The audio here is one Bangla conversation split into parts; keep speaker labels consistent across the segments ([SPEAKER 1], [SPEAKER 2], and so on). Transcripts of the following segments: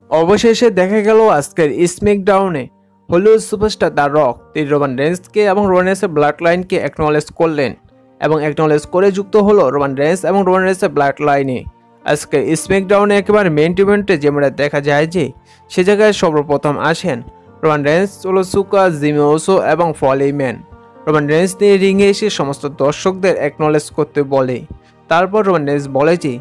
[SPEAKER 1] অবশেষে দেখা গেল আজকের স্ম্যাকডাউনে হলিউড সুপারস্টার দ্য রক তিনি রোমান রেন্সকে এবং রোমান রেন্সের ব্লাড লাইনকে অ্যাকনলেজ করলেন এবং অ্যাকনলেজ করে যুক্ত হলো রোমান রেন্স এবং রোমান রেন্সের ব্লাড লাইনে। আজকের স্ম্যাকডাউনে একেবারে মেইন ইভেন্টে যেমন দেখা যায় যে সে জায়গায় সর্বপ্রথম আসেন রোমান রেন্স, সোলোসুকা, জিমি ওসো এবং ফলি ম্যান। রোমান রেন্স নিয়ে রিংয়ে এসে সমস্ত দর্শকদের অ্যাকনলেজ করতে বলে। তারপর রোমান রেন্স বলে যে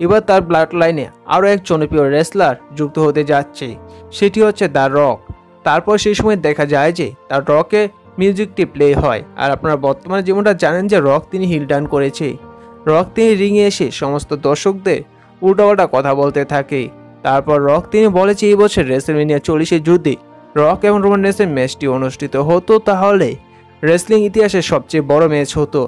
[SPEAKER 1] এবার তার ব্লাড লাইনে আরও এক জনপ্রিয় রেসলার যুক্ত হতে যাচ্ছে, সেটি হচ্ছে দ্য রক। তারপর সেই সময় দেখা যায় যে দ্য রকে মিউজিকটি প্লে হয়। আর আপনারা বর্তমানে যেমনটা জানেন যে রক তিনি হিল টার্ন করেছে। রক তিনি রিংয়ে এসে সমস্ত দর্শকদের উল্টাপাল্টা কথা বলতে থাকে। তারপর রক তিনি বলেছে এই বছর রেসলম্যানিয়া 40 যদি রক এবং রোমান রেন্সের ম্যাচটি অনুষ্ঠিত হতো তাহলে রেসলিং ইতিহাসের সবচেয়ে বড় ম্যাচ হতো।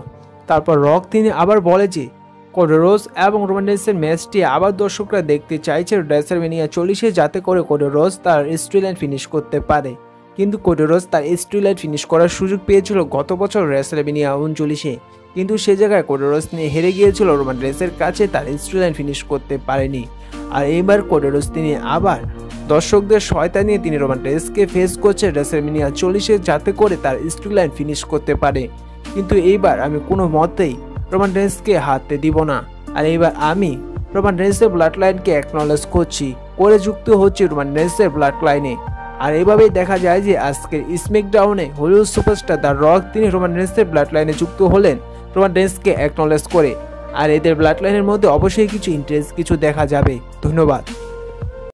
[SPEAKER 1] তারপর রক তিনি আবার বলে যে কোডি রোডস এবং রোমান রেন্সের ম্যাচটি আবার দর্শকরা দেখতে চাইছে রেসলম্যানিয়া 40 যাতে করে কোডি রোডস তার স্টোরিলাইন ফিনিশ করতে পারে। কিন্তু কোডি রোডস তার স্টোরিলাইন ফিনিশ করার সুযোগ পেয়েছিল গত বছর রেসলম্যানিয়া 39, কিন্তু সে জায়গায় কোডি রোডস নিয়ে হেরে গিয়েছিল রোমান রেন্সের কাছে, তার স্টোরিলাইন ফিনিশ করতে পারেনি। আর এইবার কোডি রোডস তিনি আবার দর্শকদের সহায়তা নিয়ে তিনি রোমান রেন্সকে ফেস করছে রেসলম্যানিয়া 40 যাতে করে তার স্টোরিলাইন ফিনিশ করতে পারে। কিন্তু এইবার আমি কোনো মতেই রোমান রেন্সকে হারতে দিব না। আর এইবার আমি রোমান রেন্সের ব্লাড লাইনকে অ্যাকনলেজ করছি, করে যুক্ত হচ্ছে রোমান রেন্সের ব্লাড লাইনে। আর এইভাবেই দেখা যায় যে আজকের স্ম্যাকডাউনে হলিউড সুপারস্টার দ্য রক তিনি রোমান রেন্সের ব্লাড লাইনে যুক্ত হলেন রোমান রেন্সকে অ্যাকনলেজ করে। আর এদের ব্লাড লাইনের মধ্যে অবশ্যই কিছু ইন্টারেস্ট কিছু দেখা যাবে। ধন্যবাদ।